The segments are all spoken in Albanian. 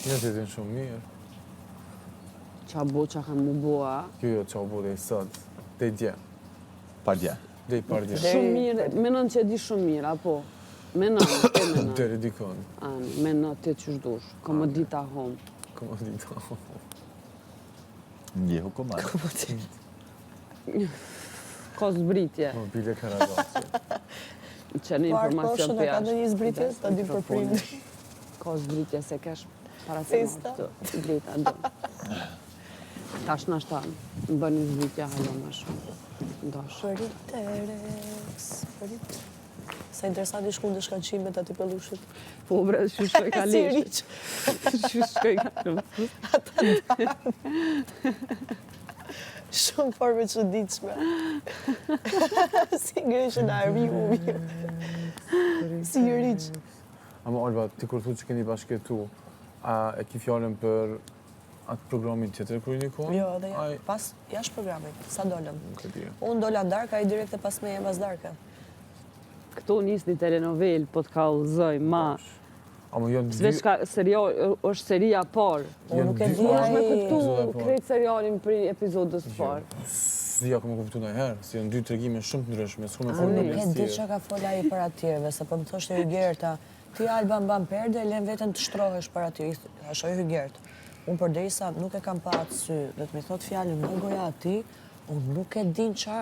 Një të jetin shumë mirë. Qa bo qa kanë mu boa. Jo, qa bo dhe i sot. Dhe i dje. Pardje. Dhe i pardje. Shumë mirë, menon që e di shumë mirë, apo? Menon, te menon. Deri dikon. Menon të që shdush, komodita home. Komodita home. Ndjehu komar. Ko zbritje. Mobile Karagasi. Që në informacion për ka dhe një zbritje, ta di për prindi. Ko zbritje se kesh paracetamol të bleta do. Tash në ashta më bën një zbritja hallo më shumë. Ndosh. Përiterex, përit. Sa interesant i shkun dhe shkanqimet ati pelushit. Po bre, shkoj ka lesh. Shkoj ka Shumë forme që ditshme. Si ngreshën armi u mirë. Si i rriq. Ama Olba, ti kur thu që keni bashketu, a e ki fjallën për atë programin tjetër kërë një kohë? Jo, edhe pas jashtë programit, sa dolëm. Nuk e di. Unë dola darka, i direkte pas me e pas darka. Këtu nis një telenovel, po të kallëzoj, ma. Ama janë dy... Sveç ka serial, është seria parë. Unë nuk e di është me këtu Episode krejt serialin për episodës parë. Si ja ku më kuptu nëjherë, si janë dy tregime shumë të ndryshme, s'ku me formë Nuk e di që ka fola i për atjerve, se për më thoshtë e Hygerta, ti Alba mban perde, len vetën të shtrohesh për atjerve, ashoj Hygert. Unë për derisa nuk e kam pa atë sy, dhe të mi thot fjallin në goja ati, unë nuk e din qa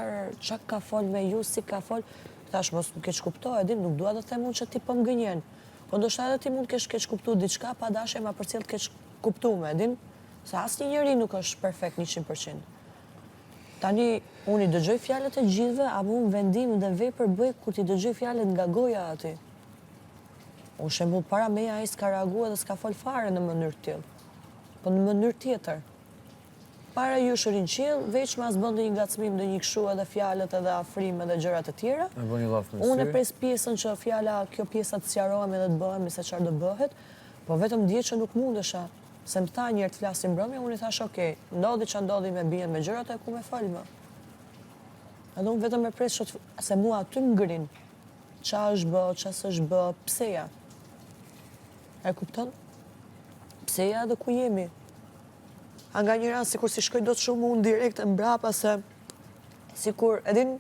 ka fol me ju, si ka fol, thash mos nuk e shkuptoj, e din, nuk dua të them unë që ti po më gënjen. Po ndoshta edhe ti mund kesh kuptu diçka, pa dashe ma për cilë të kesh kuptu me, din? Se asë një njëri nuk është perfekt 100%. Tani, unë i dëgjoj fjallet e gjithve, a mu në vendim dhe vepër bëj kur ti dëgjoj fjallet nga goja ati. Unë shembull para meja i s'ka reagua dhe s'ka fol fare në mënyrë tjilë. Po në mënyrë tjetër. Para ju shërin qilë, veç mas bëndë një ngacmim dhe një këshu edhe fjallet edhe afrime dhe gjërat e tjera. E bë një laf me sy. Unë e pres pjesën që fjalla, kjo pjesa të sqarohemi dhe të bëhemi se qarë do bëhet, po vetëm dje që nuk mundesha. Se më tha njerë të flasim brëmja, unë i thash, okej, ndodhi që ndodhi me bien me gjërat e ku me falma. Edhe unë vetëm e pres që se mua aty më ngrin, qa është bë, qa s'është bë, pseja. E kupton? Pseja dhe ku jemi. A nga një rast, sikur si shkoj do të shumë unë direkt e mbrapa se, sikur, edhin,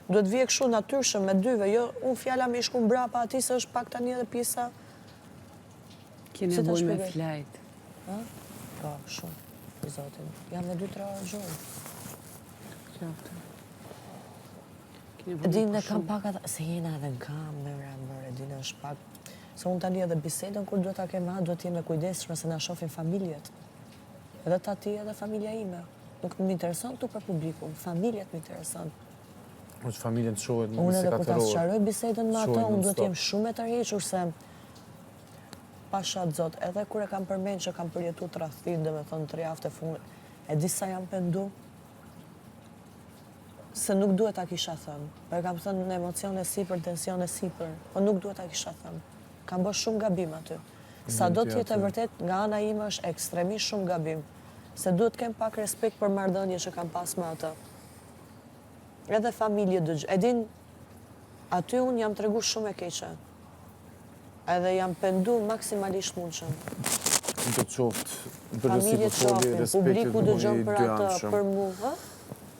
duhet vje këshu natyrshëm me dyve, jo, unë fjalla me i shku mbrapa ati se është pak tani edhe pjesa. Kene boj me flajt. Po, shumë, i zotin. Jam me 2-3 orë gjurë. Edhin dhe kam pak ata, se jena edhe në kamera, mërë, edhin është pak, se unë tani edhe bisedën kur duhet ta kema, duhet t'jeme kujdesshme se na shofin familjet. Edhe ta ti edhe familja ime. Nuk më intereson tu për publiku, familjet më intereson. Po që familjen të shohet në Unë edhe kur ta 24 orë. sqaroj bisedën me ato, unë duhet jem shumë e tërhequr se pasha të zot, edhe kur e kam përmend që kam përjetu tradhtin, dhe me thonë 3 javë të fundit, e di sa jam pendu, se nuk duhet ta kisha thënë. Po e kam thënë në emocione sipër, tensione sipër, po nuk duhet ta kisha thënë. Kam bërë shumë gabim aty. Sa do t'jetë e vërtet, nga ana ime është ekstremisht shumë gabim. Se duhet kem pak respekt për marrëdhënie që kam pas me atë. Edhe familje dëgjë. Edin, aty unë jam tregu shumë e keqe. Edhe jam pendu maksimalisht mundshëm. Në të qoftë, në përgjithësi Familje për foli qofin, respektit publiku do dëgjon më për i atë, dyamshëm. për mu, ha?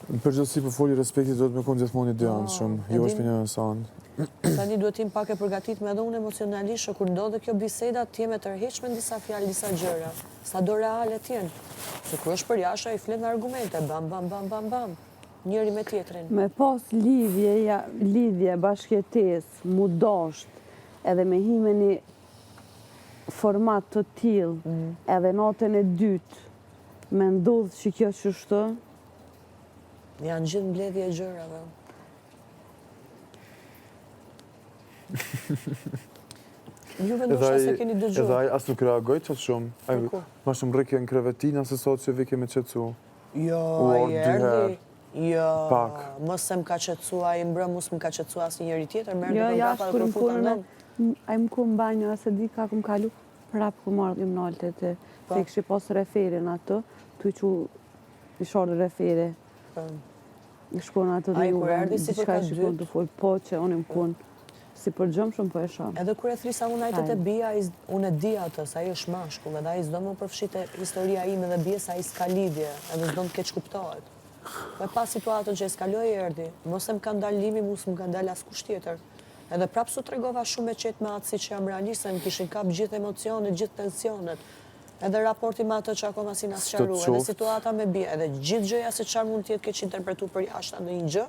Në përgjithësi për foli respektit do të me konë gjithmonë i dyamshëm, jo është për një nësanë. Tani duhet tim pak e përgatit me edhe unë emocionalisht, që kur ndodhe kjo biseda, t'jem e tërheqme në disa fjalë, disa gjëra. Sa do reale t'jen. Se kur është për jashtë, i flet me argumente, bam, bam, bam, bam, bam. Njëri me tjetrin. Me pas lidhje, bashkëtes, mu dasht, edhe me hime një format të tillë, edhe natën e dytë, me ndodhë që kjo qështu, Janë gjithë mbledhje e gjërave. Juve ndoshta se keni dëgjuar. Edhe ai as nuk reagoj qatë shumë. Ma shumë rrëkje në krevetina se sot që vike me qetësu. Jo, ai erdi. Jo, mos se më ka qetësua, i mbrëm, mos më ka qetësua asë njëri tjetër, mërë në përmbrapa dhe kur futa ndonë. a më ku në banjo, ase di ka këm kalu, prapë ku marrë im nalte të, se kështi pas referin ato, tu i që i shorë referi. I shkon ato dhe juve, diçka i shkon të folë, po që onë im kun. Si për gjëmë shumë po e shoh. Edhe kur e thrisa unë ajtet e bia, unë e di atë, sa ai është mashkull, edhe ai s'do më përfshite historia ime dhe bie sa ai s'ka lidhje, edhe s'do më keq kuptohet. Me pas situatën që e s'kaloi erdi, mos e më ka ndalë limi, mos më ka ndalë askush tjetër. Edhe prapë su tregova shumë e qetë me atësi që jam realisht, se më kishin kap gjithë emocionet, gjithë tensionet. Edhe raporti me atë që akoma si nas qaru, edhe situata me bie, edhe gjithë gjëja se çfarë mund t'jetë keq interpretu për jashtë ndonjë gjë.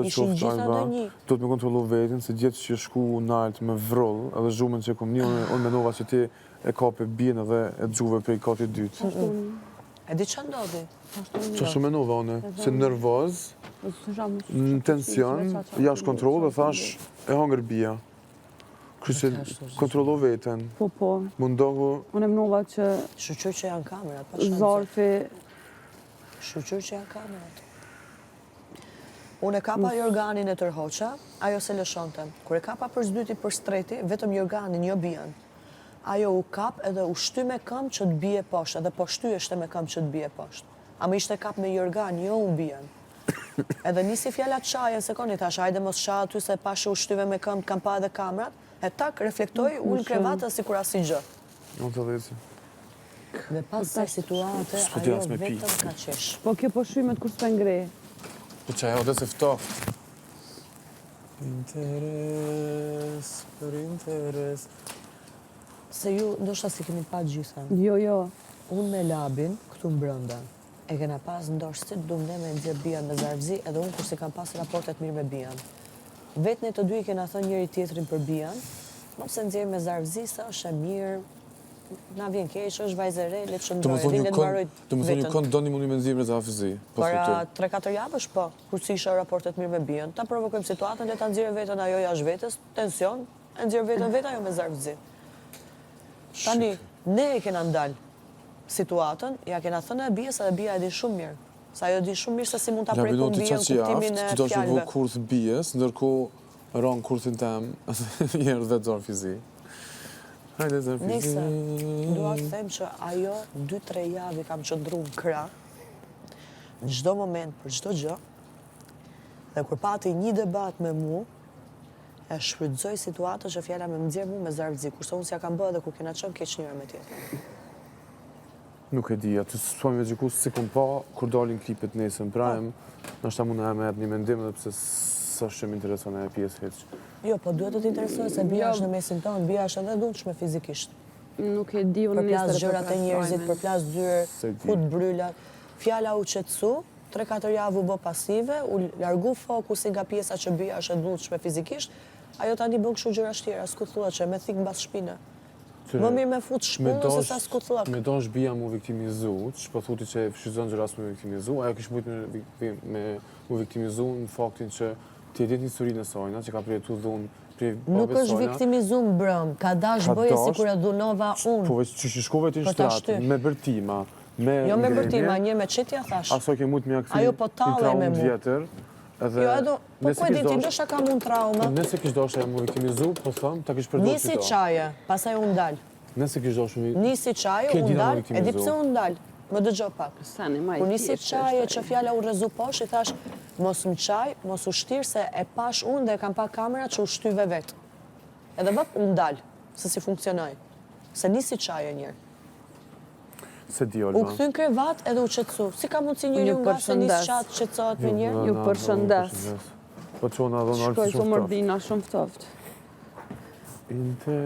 Ishin gjithë ndonjë. Do të me kontrollu vetin, se gjithë që shku nalt me vroll, edhe zhumën që kom një, unë menova që ti e kape bien edhe e gjuve prej kati dytë. E di që ndodhi? Që shumë menova une, se nervoz, në tension, jashtë kontrol, dhe thash, e hangër bia. Kryse kontrollu veten, Po. mundohu... Unë e mënova që Shqyqyr që janë kamerat, pa shanse. zarfi Shqyqyr që janë kamerat. Unë e kapa Jorganin e tërhoqa, ajo se lëshonte. Kur e kapa për zdyti për streti, vetëm Jorganin, jo bijan. Ajo u kap edhe u shty me këmbë që të bie poshtë, edhe po shtyeshte me këmbë që të bie poshtë. A më ishte kap me Jorgan, jo unë bijan. Edhe nisi fjala qaje, se koni thash, hajde mos qa aty se pashe u shtyve me këmbë, kam pa edhe kamerat, e tak reflektoj unë krevatën si kur asnjë gjë. Unë të dheci. Dhe pas se situate, ajo vetëm ka qesh. Po kjo po shymet kur s'pe ngre. Po që ajo dhe se ftoft. Interes, për interes. Se ju, ndoshta si keni pa gjitha. Jo. Unë me labin, këtu mbrënda, e kena pas ndosh si të dumë ne me nxjerr bijan me zarvzi, edhe unë kur si kam pas raportet mirë me bijan. Vetë ne të dy i kena thënë njëri tjetrin për bijan, mos e nxjerr me zarvzi, sa është e mirë, na vjen keq, është vajzë e re, le të shëndrojë, dhe le të mbaroj vetën. Të më thonë një kënd doni mundi me nxjerr me zarvzi. Para 3-4 javësh po, kur si isha raportet mirë me bijan, ta provokojmë situatën, le ta nxjerrë vetën ajo jashtë vetes, tension, e nxjerr vetën ajo me zarvzi. Tani, ne e kena ndalë situatën, ja kena thënë e bijës, edhe bija e di shumë mirë. Sa ajo di shumë mirë se si mund ta prekun bijën kuptimin e fjalëve. Ti do të vë kurth bijës, ndërkohë ron kurthin tem, një herë vetë zor fizi. Hajde zor fizi. Nisa, dua të them që ajo 2-3 javë kam qëndruar në krah, në çdo moment për çdo gjë. Dhe kur pati një debat me mua, e shfrytëzoj situatën që fjala me nxjerr mua me zarvzi, kurse unë s'ja kam bërë edhe kur kena qenë keq njëra me tjetrën. Nuk e di, aty s'po me gjiku si kom pa, kur dalin klipet nesën prime, nështë ta mund e me një mendim dhe pëse s'është që më intereson e pjesë heq. Jo, po duhet të t'interesoj se bia është në mesin tonë, bia është edhe dhunshme fizikisht. Nuk e di unë Përplas gjërat e njerëzit, përplas dyrë, fut bryllat. Fjala u qetësu, 3-4 javë u bë pasive, u largu fokusin nga pjesa që bia është e dhunshme fizikisht, ajo tani bën kështu gjëra tjera, s'ku thua që me thik mbas shpine. Më mirë me fut shpunë se sa s'ku thllak. Me dash bia mu viktimizu, që po thuti që e fshizon gjëras me viktimizu, ajo kishë mujtë me mu viktimizu në faktin që ti e ditë një historinë e sajna, që ka përjetu dhunë prej babes sajna. Nuk është viktimizum brëm, ka dash bëje si kur e dhunova unë. Po veç që shkove ti në shtratë, me bërtima, me jo me bërtima, një me qitja thash. Aso ke mujtë me akthi ajo po tallej me mua. Vjetër. Jo, edo, po ku e di ti, ndoshta kam unë trauma. Nëse kish dosha e mu viktimizu, po thëm, ta kish përdojë Nisi qaje, pasaj unë dal. Nëse kish dosha Nisi qaje, unë dal, e di pse unë dal. Më dëgjo pak. Kur nisi qaje që fjala u rrezu poshtë, i thash, mos më qaj, mos u shtirë se e pash unë dhe kam pa kamerat që u shtyve vetë. Edhe vëp, unë dal, se si funksionoj. Se nisi qaje njërë. Se di, Olga. U këthyn krevat edhe u qetësu. Si ka mundsi njëri unë nga se nis qatë qetësohet me njërë? Ju përshëndes. Po çona dhon Shkoj të mërdina shumë ftoft.